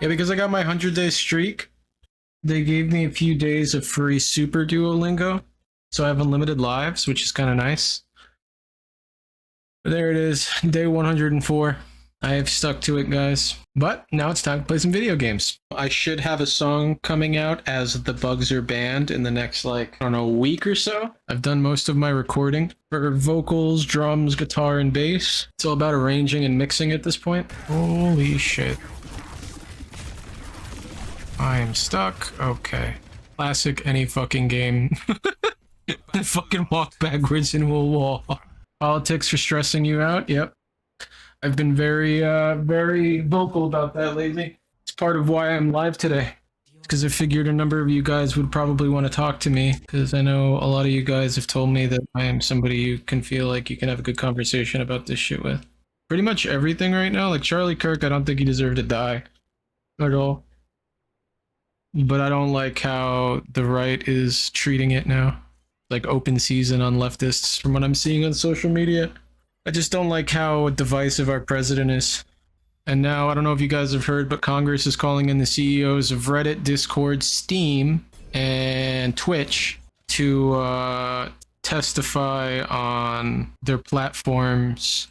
Yeah, because I got my 100-day streak, they gave me a few days of free Super Duolingo, so I have unlimited lives, which is kind of nice. There it is, day 104. I have stuck to it, guys. But now it's time to play some video games. I should have a song coming out as the bugs are banned in the next, like, I don't know, week or so. I've done most of my recording for vocals, drums, guitar, and bass. It's all about arranging and mixing at this point. Holy shit. I am stuck. Okay. Classic any fucking game. I fucking walk backwards into a wall. Politics for stressing you out? Yep. I've been very vocal about that lately. It's part of why I'm live today. Because I figured a number of you guys would probably want to talk to me, because I know a lot of you guys have told me that I am somebody you can feel like you can have a good conversation about this shit with. Pretty much everything right now. Like Charlie Kirk, I don't think he deserved to die. At all. But I don't like how the right is treating it now. Like open season on leftists from what I'm seeing on social media. I just don't like how divisive our president is. And now, I don't know if you guys have heard, but Congress is calling in the CEOs of Reddit, Discord, Steam, and Twitch to testify on their platforms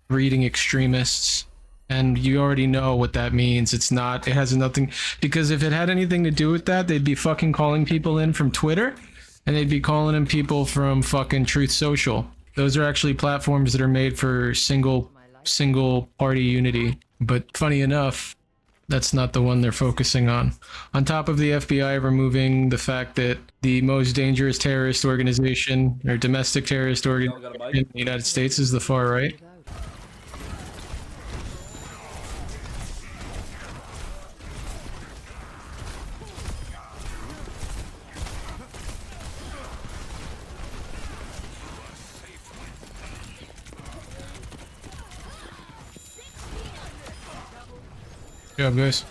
breeding extremists. And you already know what that means. It has nothing, because if it had anything to do with that, they'd be fucking calling people in from Twitter, and they'd be calling in people from fucking Truth Social. Those are actually platforms that are made for single party unity. But funny enough, that's not the one they're focusing on. On top of the FBI removing the fact that the most dangerous terrorist organization or domestic terrorist organization in the United States is the far right. Good job, guys.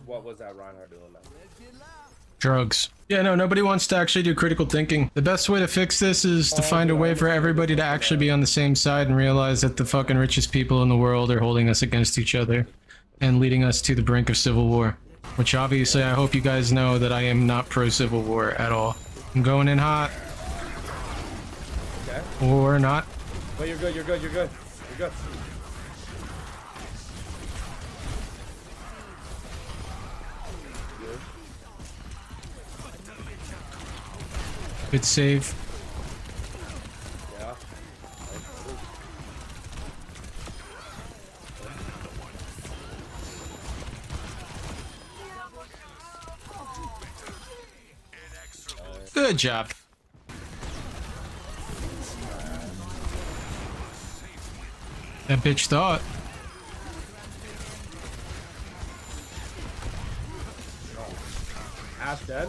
What was that Reinhardt doing now? Drugs. Yeah, no, nobody wants to actually do critical thinking. The best way to fix this is to find a way for everybody to actually be on the same side and realize that the fucking richest people in the world are holding us against each other and leading us to the brink of civil war. Which obviously I hope you guys know that I am not pro-civil war at all. I'm going in hot. Okay. Or not. But you're good, you're good, you're good. You're good. Good save. Yeah. Good job. That bitch thought. Ash dead.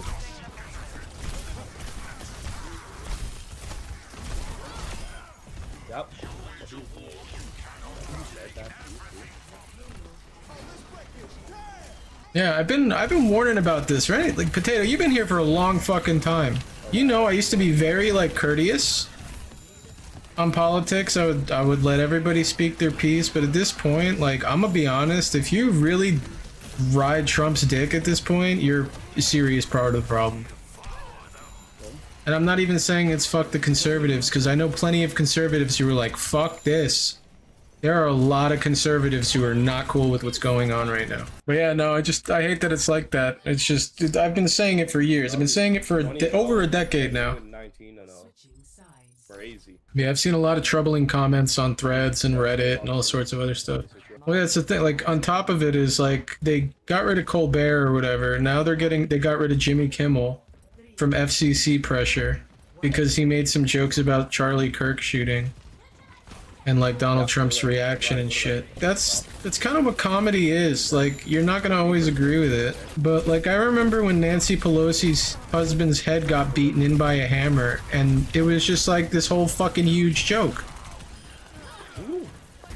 Yep. Yeah, I've been warning about this, right? Like, Potato, you've been here for a long fucking time. You know I used to be very, like, courteous on politics. I would let everybody speak their piece, but at this point, like, I'm gonna be honest, if you really ride Trump's dick at this point, you're a serious part of the problem. And I'm not even saying it's fuck the conservatives, because I know plenty of conservatives who are like, fuck this. There are a lot of conservatives who are not cool with what's going on right now. But yeah, no, I hate that it's like that. It's just, I've been saying it for years. I've been saying it for over a decade now. Crazy. Yeah, I've seen a lot of troubling comments on threads and Reddit and all sorts of other stuff. Well, that's the thing. Like, on top of it is, like, they got rid of Colbert or whatever. Now they got rid of Jimmy Kimmel from FCC pressure because he made some jokes about Charlie Kirk shooting and like Donald Trump's reaction and shit. That's kind of what comedy is. Like, you're not gonna always agree with it, but like, I remember when Nancy Pelosi's husband's head got beaten in by a hammer, and it was just like this whole fucking huge joke.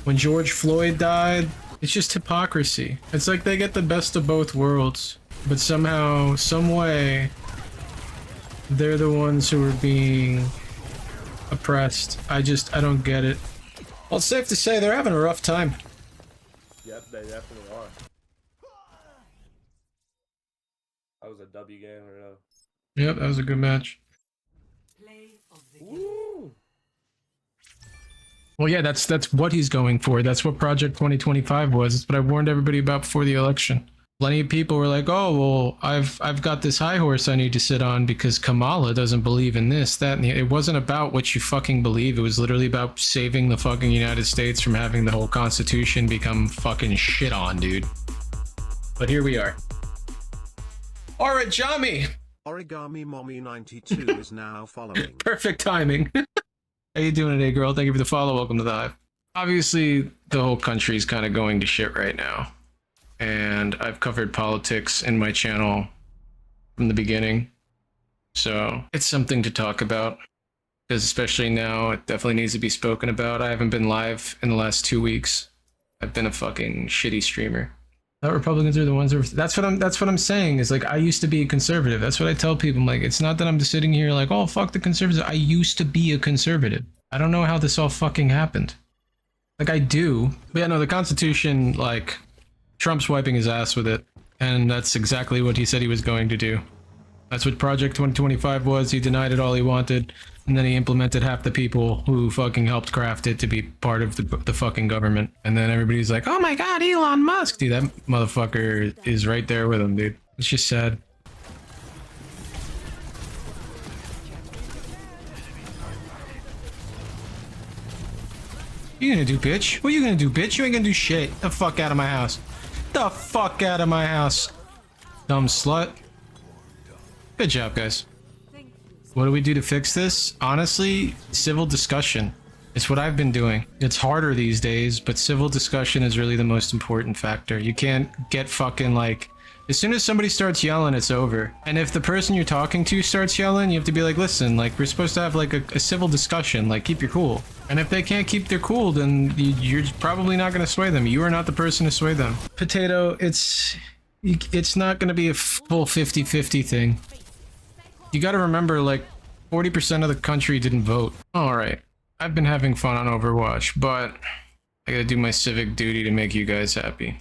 When George Floyd died, it's just hypocrisy. It's like they get the best of both worlds, but somehow, some way, they're the ones who are being oppressed. I don't get it. Well, it's safe to say they're having a rough time. Yep, they definitely are. That was a W game or no? Yep, that was a good match. Woo! Well, yeah, that's what he's going for. That's what Project 2025 was. It's what I warned everybody about before the election. Plenty of people were like, "Oh, well, I've got this high horse I need to sit on because Kamala doesn't believe in this, that, and the." It wasn't about what you fucking believe. It was literally about saving the fucking United States from having the whole Constitution become fucking shit on, dude. But here we are. All right, Jami. Origami Mommy 92 is now following. Perfect timing. How you doing today, girl? Thank you for the follow. Welcome to the Hive. Obviously, the whole country's kind of going to shit right now. And I've covered politics in my channel from the beginning. So it's something to talk about. Because especially now, it definitely needs to be spoken about. I haven't been live in the last 2 weeks. I've been a fucking shitty streamer. That Republicans are the ones who are, that's what I'm saying, is like, I used to be a conservative. That's what I tell people. I'm like, it's not that I'm just sitting here like, oh, fuck the conservatives. I used to be a conservative. I don't know how this all fucking happened. Like, I do. But yeah, no, the Constitution, like, Trump's wiping his ass with it. And that's exactly what he said he was going to do. That's what Project 2025 was. He denied it all he wanted. And then he implemented half the people who fucking helped craft it to be part of the fucking government. And then everybody's like, oh my god, Elon Musk. Dude, that motherfucker is right there with him, dude. It's just sad. What you gonna do, bitch? What you gonna do, bitch? You ain't gonna do shit. The fuck out of my house. The fuck out of my house. Dumb slut. Good job, guys. What do we do to fix this? Honestly, civil discussion. It's what I've been doing. It's harder these days, but civil discussion is really the most important factor. You can't get fucking like... As soon as somebody starts yelling, it's over. And if the person you're talking to starts yelling, you have to be like, listen, like, we're supposed to have like a civil discussion, like, keep your cool. And if they can't keep their cool, then you're probably not going to sway them. You are not the person to sway them. Potato, it's not going to be a full 50-50 thing. You gotta remember, like, 40% of the country didn't vote. Alright, I've been having fun on Overwatch, but I gotta do my civic duty to make you guys happy.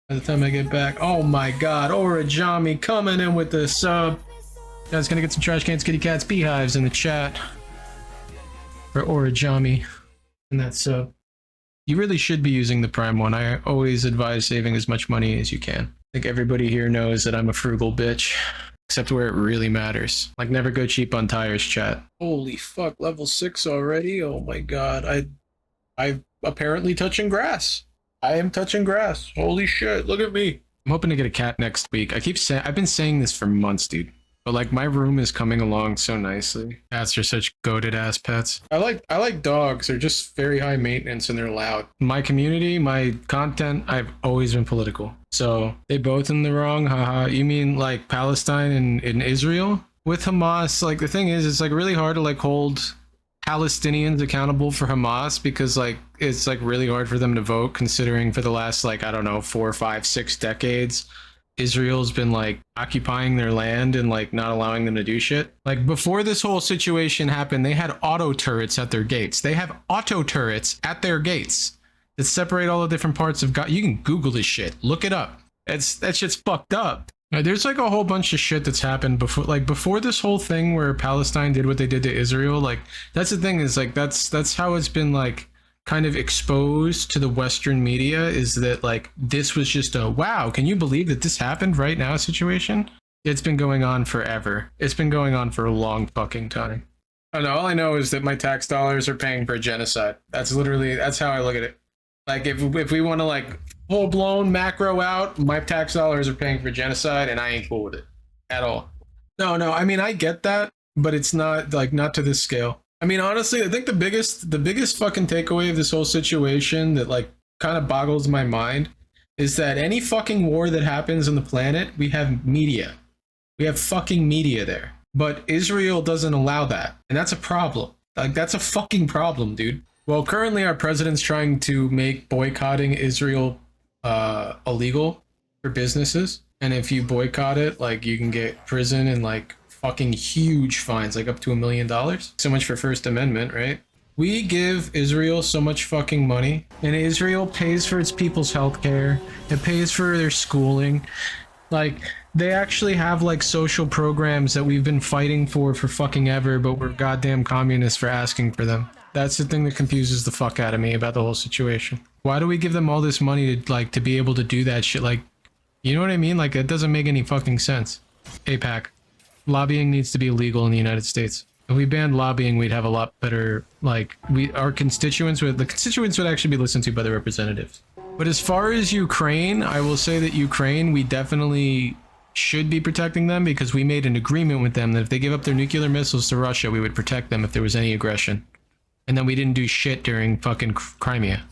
By the time I get back, oh my god, Origami coming in with the sub. Guys, gonna get some trash cans, kitty cats, beehives in the chat for Origami and that sub. You really should be using the Prime one. I always advise saving as much money as you can. I think everybody here knows that I'm a frugal bitch. Except where it really matters. Like, never go cheap on tires, chat. Holy fuck, level 6 already? Oh my god, I'm apparently touching grass. I am touching grass. Holy shit, look at me. I'm hoping to get a cat next week. I've been saying this for months, dude. But like, my room is coming along so nicely. Cats are such goated ass pets. I like dogs. They're just very high maintenance and they're loud. My community, my content, I've always been political. So they both in the wrong, haha. You mean like Palestine and Israel? With Hamas, like the thing is, it's like really hard to like hold Palestinians accountable for Hamas because like it's like really hard for them to vote considering for the last like, I don't know, 4, 5, 6 decades, Israel's been like occupying their land and like not allowing them to do shit. Like before this whole situation happened, they had auto turrets at their gates. They have auto turrets at their gates that separate all the different parts of God. You can Google this shit. Look it up. That shit's fucked up. There's like a whole bunch of shit that's happened before this whole thing where Palestine did what they did to Israel. Like that's the thing is like that's how it's been like kind of exposed to the Western media, is that like this was just a wow, can you believe that this happened right now situation? It's been going on forever. It's been going on for a long fucking time. I don't know, all I know is that my tax dollars are paying for a genocide. That's how I look at it. Like if we want to like full blown macro out, my tax dollars are paying for genocide and I ain't cool with it at all. No, I mean I get that, but it's not like not to this scale. I mean, honestly, I think the biggest fucking takeaway of this whole situation that like kind of boggles my mind is that any fucking war that happens on the planet, we have media. We have fucking media there. But Israel doesn't allow that. And that's a problem. Like, that's a fucking problem, dude. Well, currently our president's trying to make boycotting Israel illegal for businesses. And if you boycott it, like, you can get prison and like fucking huge fines, like up to $1 million. So much for First Amendment, right? We give Israel so much fucking money, and Israel pays for its people's healthcare. It pays for their schooling. Like, they actually have like social programs that we've been fighting for fucking ever, but we're goddamn communists for asking for them. That's the thing that confuses the fuck out of me about the whole situation. Why do we give them all this money to like to be able to do that shit? Like, you know what I mean? Like, it doesn't make any fucking sense. APAC. Lobbying needs to be illegal in the United States. If we banned lobbying, we'd have a lot better, like, the constituents would actually be listened to by the representatives. But as far as Ukraine, I will say that Ukraine, we definitely should be protecting them because we made an agreement with them that if they give up their nuclear missiles to Russia, we would protect them if there was any aggression. And then we didn't do shit during fucking Crimea.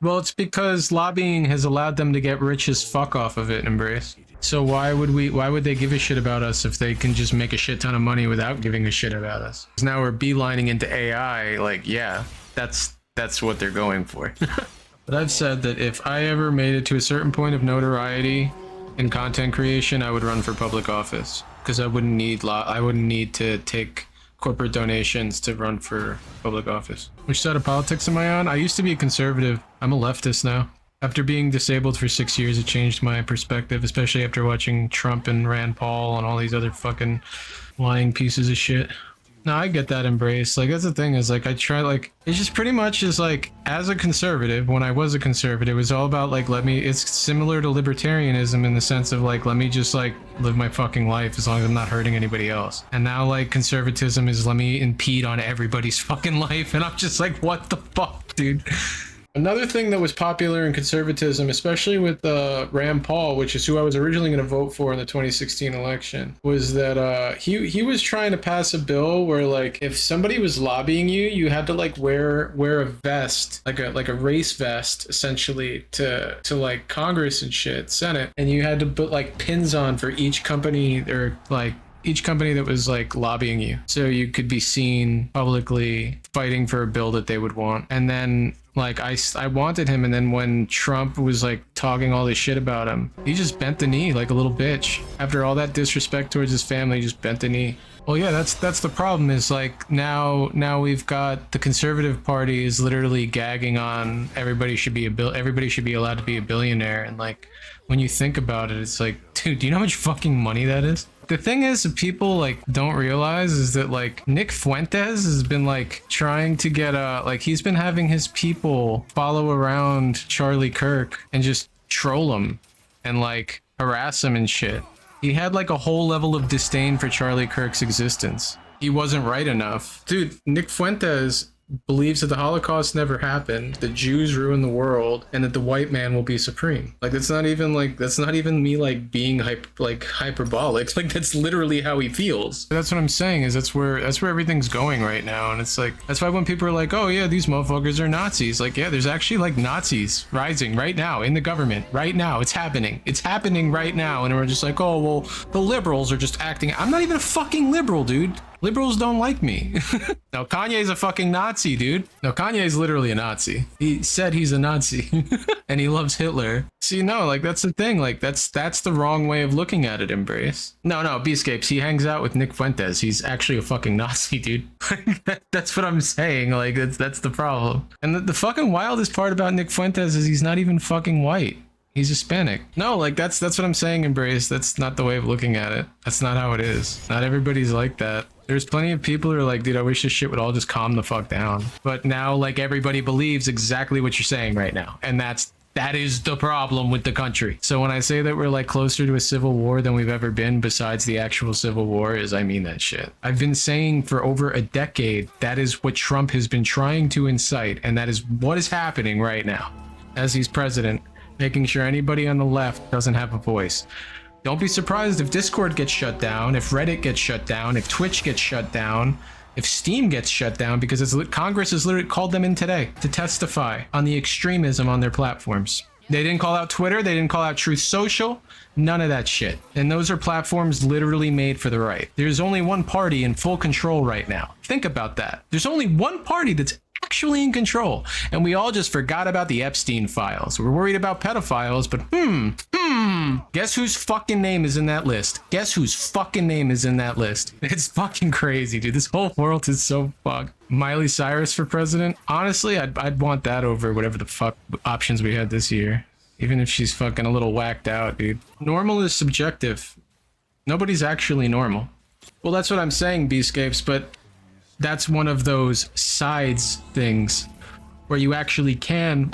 Well, it's because lobbying has allowed them to get rich as fuck off of it, Embrace. So why would they give a shit about us if they can just make a shit ton of money without giving a shit about us? 'Cause now we're beelining into AI, like, yeah, that's what they're going for. But I've said that if I ever made it to a certain point of notoriety in content creation, I would run for public office because I wouldn't need to take corporate donations to run for public office. Which side of politics am I on? I used to be a conservative. I'm a leftist now. After being disabled for 6 years, it changed my perspective, especially after watching Trump and Rand Paul and all these other fucking lying pieces of shit. No, I get that, Embrace. Like, that's the thing is, like, I try, like, it's just pretty much is, like, as a conservative, when I was a conservative, it was all about, like, it's similar to libertarianism in the sense of, like, let me just, like, live my fucking life as long as I'm not hurting anybody else. And now, like, conservatism is let me impede on everybody's fucking life, and I'm just like, what the fuck, dude? Another thing that was popular in conservatism, especially with Rand Paul, which is who I was originally going to vote for in the 2016 election, was that he was trying to pass a bill where, like, if somebody was lobbying you, you had to like wear a vest, like a race vest, essentially, to like Congress and shit, Senate, and you had to put like pins on for each company or like each company that was like lobbying you, so you could be seen publicly fighting for a bill that they would want. And then like I wanted him, and then when Trump was like talking all this shit about him, he just bent the knee like a little bitch. After all that disrespect towards his family, he just bent the knee. Well, yeah, that's the problem is like now we've got the conservative party is literally gagging on everybody should be allowed to be a billionaire. And like when you think about it, it's like, dude, do you know how much fucking money that is? The thing is that people like don't realize is that like Nick Fuentes has been like trying to get like he's been having his people follow around Charlie Kirk and just troll him and like harass him and shit. He had like a whole level of disdain for Charlie Kirk's existence. He wasn't right enough. Dude, Nick Fuentes believes that the Holocaust never happened, the Jews ruined the world, and that the white man will be supreme. Like that's not even me like being hyperbolic. Like that's literally how he feels. That's what I'm saying is that's where everything's going right now. And it's like that's why when people are like, oh yeah, these motherfuckers are Nazis, like yeah, there's actually like Nazis rising right now in the government right now. It's happening right now. And we're just like, oh well, the liberals are just acting. I'm not even a fucking liberal, dude. Liberals don't like me. No, Kanye's a fucking Nazi, dude. No, Kanye's literally a Nazi. He said he's a Nazi and he loves Hitler. See, no, like that's the thing. Like that's the wrong way of looking at it, Embrace. No, Beescapes, he hangs out with Nick Fuentes. He's actually a fucking Nazi, dude. That's what I'm saying. Like that's the problem. And the fucking wildest part about Nick Fuentes is he's not even fucking white. He's Hispanic. No, like that's what I'm saying, Embrace. That's not the way of looking at it. That's not how it is. Not everybody's like that. There's plenty of people who are like, dude, I wish this shit would all just calm the fuck down. But now, like, everybody believes exactly what you're saying right now. And that is the problem with the country. So when I say that we're like closer to a civil war than we've ever been besides the actual civil war I mean that shit. I've been saying for over a decade, that is what Trump has been trying to incite. And that is what is happening right now as he's president, making sure anybody on the left doesn't have a voice. Don't be surprised if Discord gets shut down, if Reddit gets shut down, if Twitch gets shut down, if Steam gets shut down, because Congress has literally called them in today to testify on the extremism on their platforms. They didn't call out Twitter, they didn't call out Truth Social, none of that shit. And those are platforms literally made for the right. There's only one party in full control right now. Think about that. There's only one party that's actually in control. And we all just forgot about the Epstein files. We're worried about pedophiles, but guess whose fucking name is in that list? Guess whose fucking name is in that list? It's fucking crazy, dude. This whole world is so fucked. Miley Cyrus for president? Honestly, I'd want that over whatever the fuck options we had this year. Even if she's fucking a little whacked out, dude. Normal is subjective. Nobody's actually normal. Well, that's what I'm saying, Beascapes, but that's one of those sides things where you actually can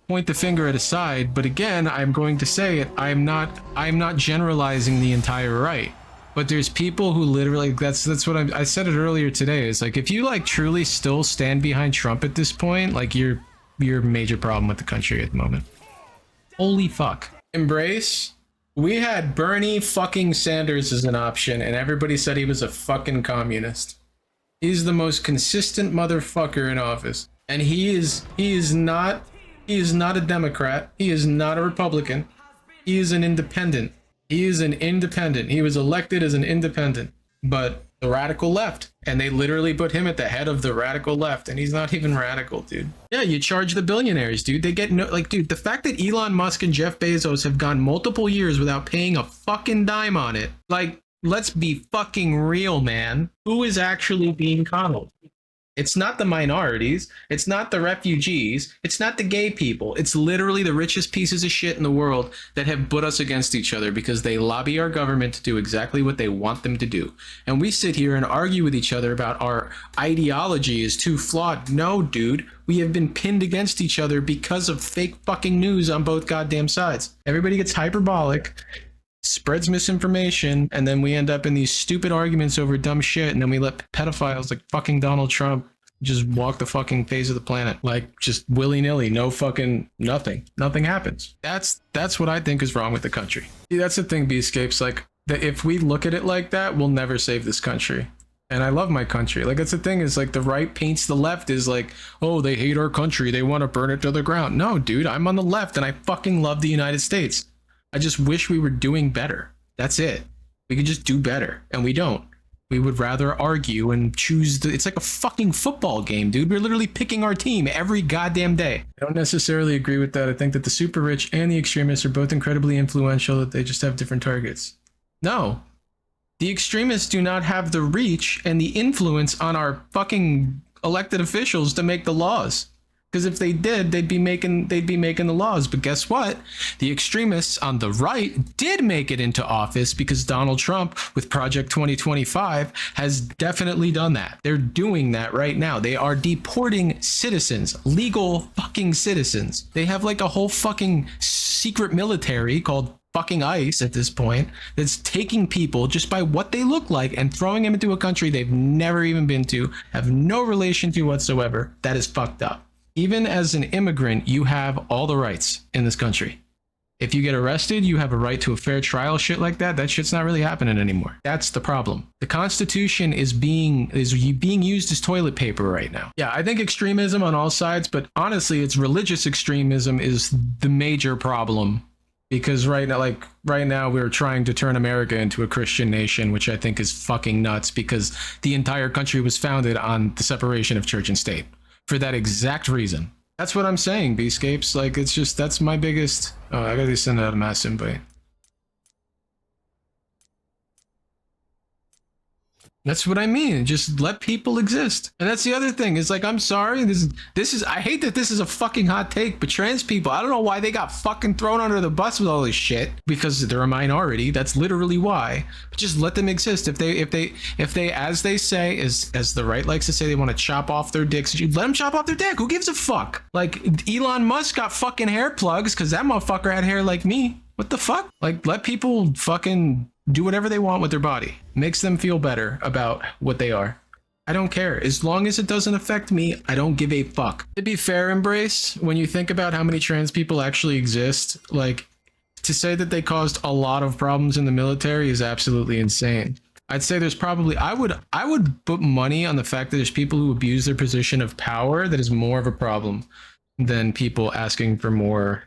point the finger at a side, but again, I'm going to say it, I'm not generalizing the entire right. But there's people who literally, that's what I said it earlier today, is like, if you like truly still stand behind Trump at this point, like you're a major problem with the country at the moment. Holy fuck. Embrace. We had Bernie fucking Sanders as an option, and everybody said he was a fucking communist. He's the most consistent motherfucker in office. And he is not a Democrat. He is not a Republican. He is an independent. He is an independent. He was elected as an independent. But the radical left. And they literally put him at the head of the radical left. And he's not even radical, dude. Yeah, you charge the billionaires, dude. They get no, like, dude, the fact that Elon Musk and Jeff Bezos have gone multiple years without paying a fucking dime on it. Like, let's be fucking real, man. Who is actually being coddled? It's not the minorities. It's not the refugees. It's not the gay people. It's literally the richest pieces of shit in the world that have put us against each other because they lobby our government to do exactly what they want them to do. And we sit here and argue with each other about our ideology is too flawed. No, dude. We have been pinned against each other because of fake fucking news on both goddamn sides. Everybody gets hyperbolic, spreads misinformation, and then we end up in these stupid arguments over dumb shit, and then we let pedophiles like fucking Donald Trump just walk the fucking face of the planet, like just willy-nilly, no fucking nothing happens. That's what I think is wrong with the country. See, that's the thing, Beascapes, like that if we look at it like that, we'll never save this country. And I love my country. Like, that's the thing, is like the right paints the left is like, oh, they hate our country, they want to burn it to the ground. No, dude, I'm on the left and I fucking love the United States. I just wish we were doing better. That's it. We could just do better, and we don't. We would rather argue and choose it's like a fucking football game, dude. We're literally picking our team every goddamn day. I don't necessarily agree with that. I think that the super rich and the extremists are both incredibly influential, that they just have different targets. No. The extremists do not have the reach and the influence on our fucking elected officials to make the laws. Because if they did, they'd be making the laws. But guess what? The extremists on the right did make it into office because Donald Trump with Project 2025 has definitely done that. They're doing that right now. They are deporting citizens, legal fucking citizens. They have like a whole fucking secret military called fucking ICE at this point that's taking people just by what they look like and throwing them into a country they've never even been to, have no relation to whatsoever. That is fucked up. Even as an immigrant, you have all the rights in this country. If you get arrested, you have a right to a fair trial, shit like that. That shit's not really happening anymore. That's the problem. The Constitution is being used as toilet paper right now. Yeah, I think extremism on all sides, but honestly, it's religious extremism is the major problem. Because right now we're trying to turn America into a Christian nation, which I think is fucking nuts because the entire country was founded on the separation of church and state. For that exact reason. That's what I'm saying, Beascapes. Like, it's just, that's my biggest... Oh, I gotta send out a mass invite. That's what I mean. Just let people exist. And that's the other thing. Is like, I'm sorry. This is. I hate that this is a fucking hot take, but trans people, I don't know why they got fucking thrown under the bus with all this shit. Because they're a minority. That's literally why. But just let them exist. If they, as they say, as the right likes to say, they want to chop off their dicks, let them chop off their dick. Who gives a fuck? Like, Elon Musk got fucking hair plugs because that motherfucker had hair like me. What the fuck? Like, let people fucking do whatever they want with their body. Makes them feel better about what they are. I don't care. As long as it doesn't affect me, I don't give a fuck. To be fair, Embrace, when you think about how many trans people actually exist, like, to say that they caused a lot of problems in the military is absolutely insane. I'd say there's probably, I would put money on the fact that there's people who abuse their position of power that is more of a problem than people asking for more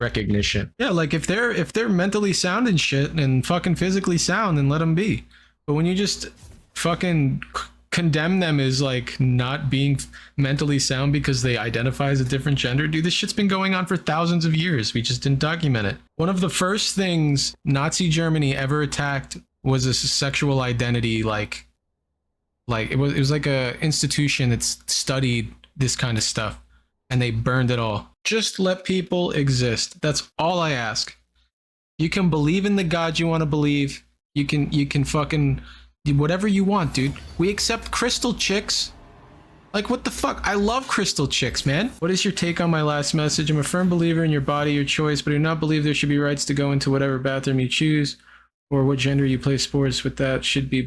recognition. Yeah, like if they're mentally sound and shit and fucking physically sound, then let them be. But when you just fucking condemn them as like not being mentally sound because they identify as a different gender. Dude, this shit's been going on for thousands of years. We just didn't document it. One of the first things Nazi Germany ever attacked was a sexual identity, like it was like a institution that studied this kind of stuff, and they burned it all. Just let people exist. That's all I ask. You can believe in the God you want to believe. You can fucking do whatever you want, dude. We accept crystal chicks. Like, what the fuck? I love crystal chicks, man. What is your take on my last message? I'm a firm believer in your body, your choice, but I do not believe there should be rights to go into whatever bathroom you choose or what gender you play sports with. That should be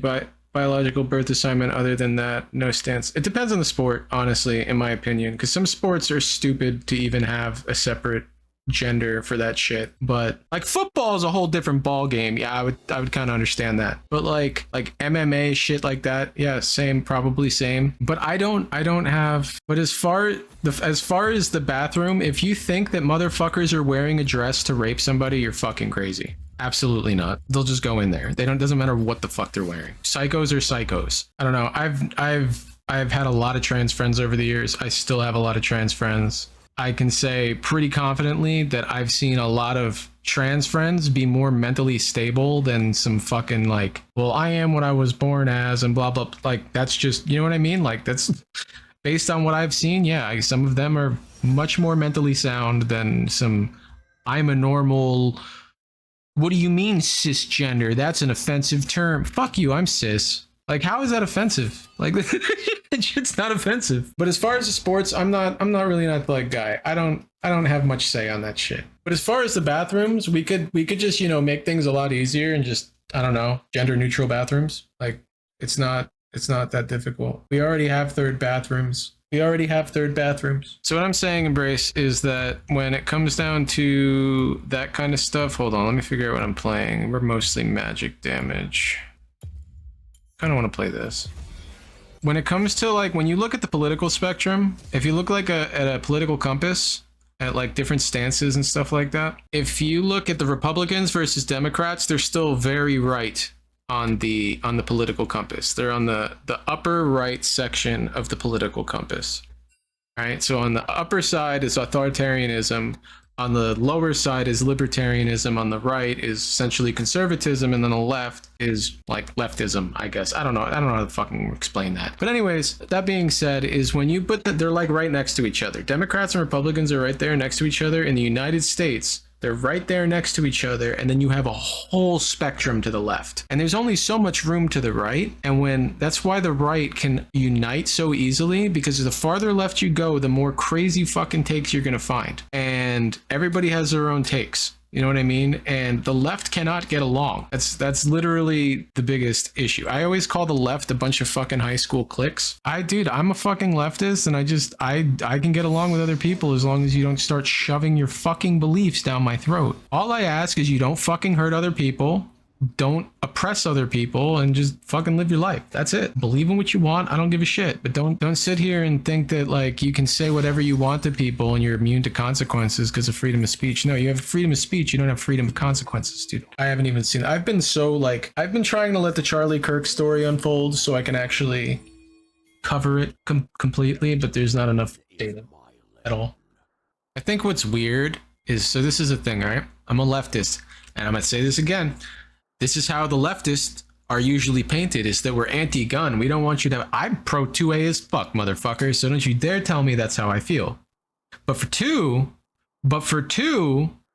biological birth assignment. Other than that, no stance. It depends on the sport, honestly, in my opinion, because some sports are stupid to even have a separate gender for that shit. But like football is a whole different ball game. Yeah, I would kind of understand that. But like MMA shit like that, yeah, same, probably same. But I don't have. But as far as the bathroom, if you think that motherfuckers are wearing a dress to rape somebody, you're fucking crazy. Absolutely not. They'll just go in there. Doesn't matter what the fuck they're wearing. Psychos are psychos. I don't know. I've had a lot of trans friends over the years. I still have a lot of trans friends. I can say pretty confidently that I've seen a lot of trans friends be more mentally stable than some fucking like, well, I am what I was born as and blah, blah. Like, that's just, you know what I mean? Like, that's based on what I've seen. Yeah, some of them are much more mentally sound than some, I'm a normal, what do you mean cisgender? That's an offensive term. Fuck you, I'm cis. Like, how is that offensive? Like, it's not offensive. But as far as the sports, I'm not really an athletic guy. I don't have much say on that shit. But as far as the bathrooms, we could just, make things a lot easier and just, I don't know, gender neutral bathrooms. Like, it's not that difficult. We already have third bathrooms. So what I'm saying, Embrace, is that when it comes down to that kind of stuff, hold on, let me figure out what I'm playing. We're mostly magic damage. I don't want to play this. When it comes to like, when you look at the political spectrum, if you look like at a political compass, at like different stances and stuff like that, if you look at the Republicans versus Democrats, they're still very right on the political compass. They're on the upper right section of the political compass. All right. So on the upper side is authoritarianism. On the lower side is libertarianism. On the right is essentially conservatism, and then the left is like leftism, I guess. I don't know how to fucking explain that. But anyways, that being said, is when you put they're like right next to each other. Democrats and Republicans are right there next to each other. In the United States, they're right there next to each other, and then you have a whole spectrum to the left. And there's only so much room to the right, and that's why the right can unite so easily, because the farther left you go, the more crazy fucking takes you're gonna find. And everybody has their own takes. You know what I mean? And the left cannot get along. That's literally the biggest issue. I always call the left a bunch of fucking high school cliques. I'm a fucking leftist, and I can get along with other people as long as you don't start shoving your fucking beliefs down my throat. All I ask is you don't fucking hurt other people, don't oppress other people, and just fucking live your life. That's it. Believe in what you want. I don't give a shit. But don't sit here and think that like you can say whatever you want to people and you're immune to consequences because of freedom of speech. No, you have freedom of speech. You don't have freedom of consequences, dude. I haven't even seen. I've been trying to let the Charlie Kirk story unfold so I can actually cover it completely, but there's not enough data at all. I think what's weird is, so this is a thing, right? I'm a leftist, and I'm gonna say this again. This is how the leftists are usually painted, is that we're anti-gun. We don't want you to I'm pro 2A as fuck, motherfucker, so don't you dare tell me that's how I feel. But for two,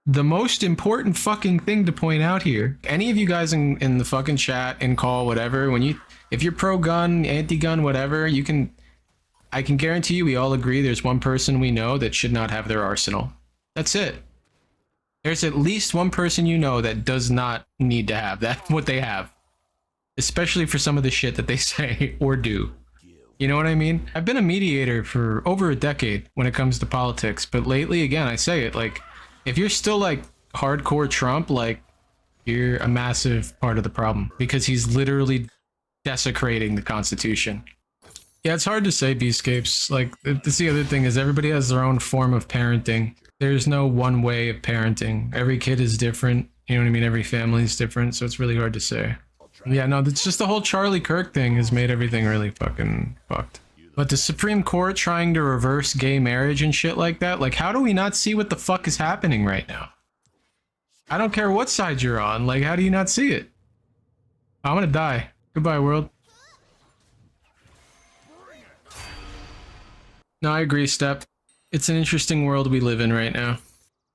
the most important fucking thing to point out here, any of you guys in the fucking chat, in call, whatever, if you're pro-gun, anti-gun, whatever, I can guarantee you we all agree there's one person we know that should not have their arsenal. That's it. There's at least one person you know that does not need to have that, what they have. Especially for some of the shit that they say or do. You know what I mean? I've been a mediator for over a decade when it comes to politics, but lately, again, I say it, like, if you're still like hardcore Trump, like, you're a massive part of the problem, because he's literally desecrating the Constitution. Yeah, it's hard to say, Beascapes. Like, that's the other thing, is everybody has their own form of parenting. There's no one way of parenting. Every kid is different. You know what I mean? Every family is different, so it's really hard to say. Yeah, no, it's just the whole Charlie Kirk thing has made everything really fucking fucked. But the Supreme Court trying to reverse gay marriage and shit like that, like, how do we not see what the fuck is happening right now? I don't care what side you're on, like, how do you not see it? I'm gonna die. Goodbye, world. No, I agree, Step. It's an interesting world we live in right now.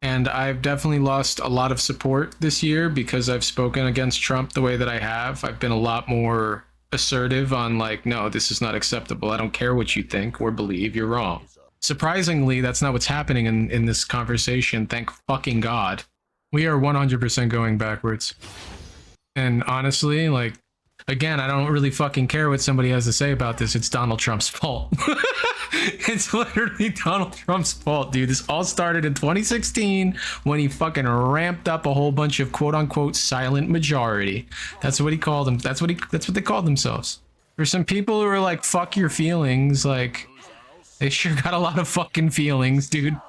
And I've definitely lost a lot of support this year because I've spoken against Trump the way that I have. I've been a lot more assertive on like, no, this is not acceptable. I don't care what you think or believe. You're wrong. Surprisingly, that's not what's happening in this conversation. Thank fucking God. We are 100% going backwards. And honestly, like, again, I don't really fucking care what somebody has to say about this. It's Donald Trump's fault. It's literally Donald Trump's fault, dude. This all started in 2016 when he fucking ramped up a whole bunch of quote unquote silent majority. That's what he called them. That's what they called themselves. For some people who are like, fuck your feelings, like, they sure got a lot of fucking feelings, dude.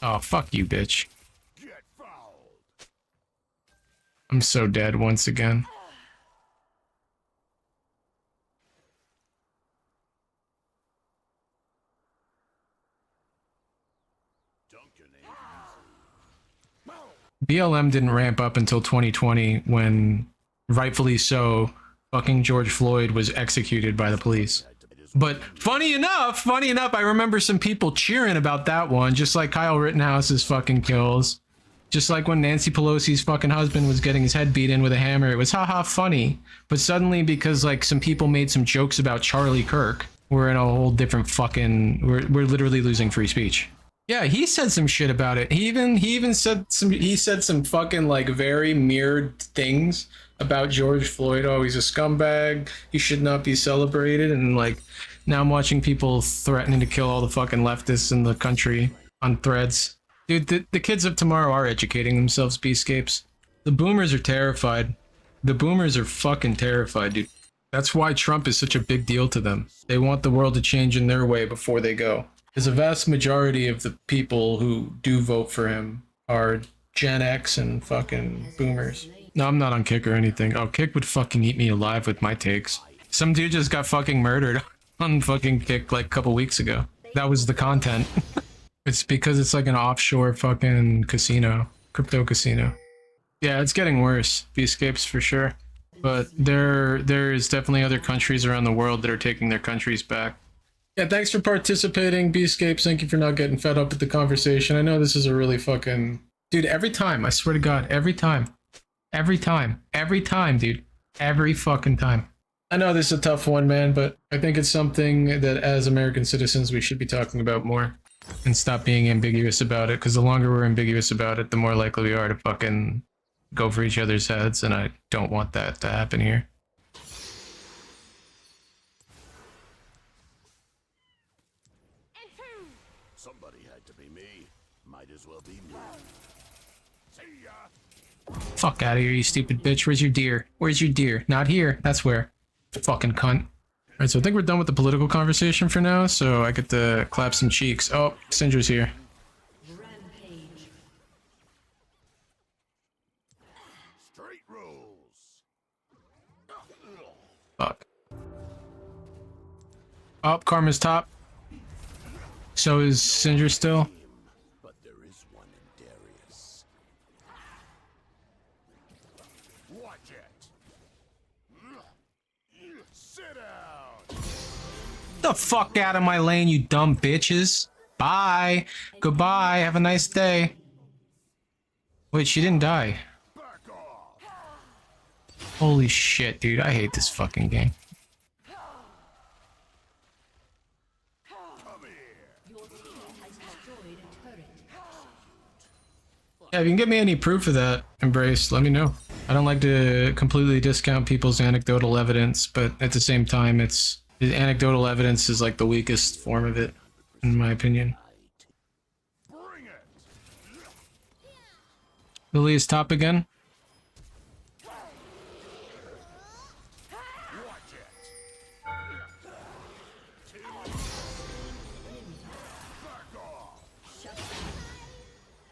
Oh, fuck you, bitch. I'm so dead once again. BLM didn't ramp up until 2020 when, rightfully so, fucking George Floyd was executed by the police. But funny enough, I remember some people cheering about that one, just like Kyle Rittenhouse's fucking kills. Just like when Nancy Pelosi's fucking husband was getting his head beat in with a hammer, it was haha funny. But suddenly, because like some people made some jokes about Charlie Kirk, we're in a whole different fucking, we're literally losing free speech. Yeah, he said some shit about it. He even said some fucking like very mirrored things about George Floyd. Oh, he's a scumbag. He should not be celebrated. And like now I'm watching people threatening to kill all the fucking leftists in the country on threads. Dude, the kids of tomorrow are educating themselves, Beascapes. The boomers are terrified. The boomers are fucking terrified, dude. That's why Trump is such a big deal to them. They want the world to change in their way before they go. Because a vast majority of the people who do vote for him are Gen X and fucking boomers. No, I'm not on Kick or anything. Oh, Kick would fucking eat me alive with my takes. Some dude just got fucking murdered on fucking Kick like a couple weeks ago. That was the content. It's because it's like an offshore fucking casino. Crypto casino. Yeah, it's getting worse. Beascapes for sure. But there is definitely other countries around the world that are taking their countries back. Yeah, thanks for participating, Beascapes. Thank you for not getting fed up with the conversation. I know this is a really fucking... Dude, every time, I swear to God, every time. Every time, dude. Every fucking time. I know this is a tough one, man, but I think it's something that as American citizens we should be talking about more. And stop being ambiguous about it, because the longer we're ambiguous about it, the more likely we are to fucking go for each other's heads, and I don't want that to happen here. Somebody had to be me. Might as well be me. See ya. Fuck out of here, you stupid bitch. Where's your deer? Where's your deer? Not here. That's where. Fucking cunt. Alright, so I think we're done with the political conversation for now, so I get to clap some cheeks. Oh, Syndra's here. Rampage. Straight rules. Fuck. Oh, Karma's top. So is Syndra still? But there is one in Darius. Watch it. Sit down. The fuck out of my lane, you dumb bitches. Bye. Goodbye. Have a nice day. Wait, she didn't die. Back off. Holy shit, dude. I hate this fucking game. Come here. Your team has destroyed a turret. Yeah, if you can give me any proof of that, Embrace, let me know. I don't like to completely discount people's anecdotal evidence, but at the same time, the anecdotal evidence is like the weakest form of it, in my opinion. Bring it. Lily is top again. Watch it. Back off.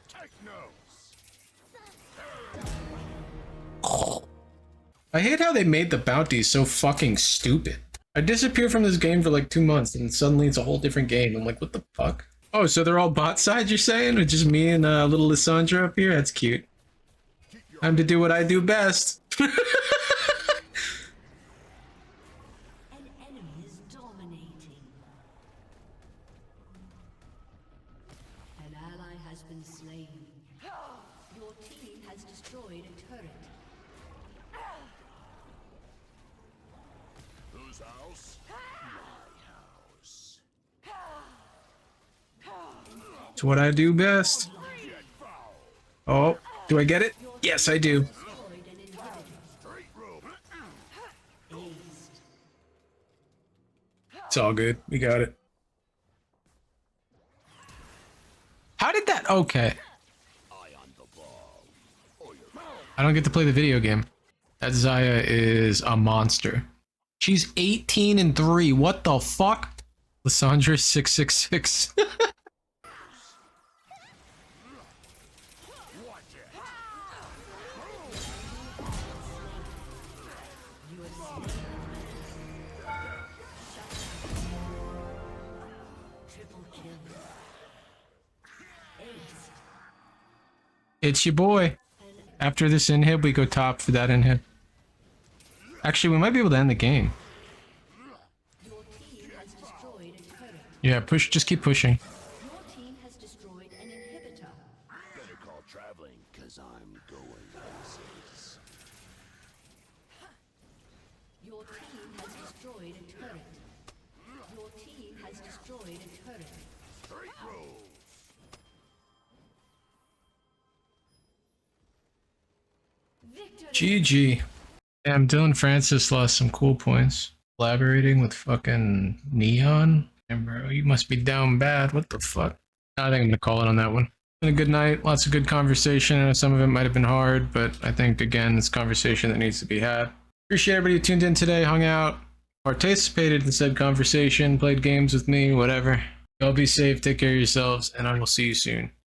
Take notes. I hate how they made the bounties so fucking stupid. I disappeared from this game for like 2 months and suddenly it's a whole different game. I'm like, what the fuck? Oh, so they're all bot sides, you're saying? Or just me and little Lissandra up here? That's cute. Time to do what I do best. An enemy is dominating. An ally has been slain. Your team has destroyed a turret. Whose house? My house. It's what I do best. Oh, do I get it? Yes, I do. Destroyed an inhibitor. Straight rope. Aced. It's all good. We got it. How did that? Okay. Eye on the ball. Or your I don't get to play the video game. That Zaya is a monster. She's 18 and 3. What the fuck? Lissandra 666. watch it. Triple kill. Aced. It's your boy. After this inhib, we go top for that inhib. Actually, we might be able to end the game. Your team has destroyed a turret. Yeah, push. Just keep pushing. Your team has destroyed an inhibitor. Better call traveling, cause I'm going places. Your team has destroyed a turret. Your team has destroyed a turret. Straight rope. Victory! GG. Damn, Dylan Francis lost some cool points. Collaborating with fucking Neon. And bro, you must be down bad. What the fuck? I think I'm gonna call it on that one. Been a good night. Lots of good conversation. I know some of it might have been hard, but I think again, it's conversation that needs to be had. Appreciate everybody who tuned in today, hung out, participated in said conversation, played games with me, whatever. Y'all be safe, take care of yourselves, and I will see you soon.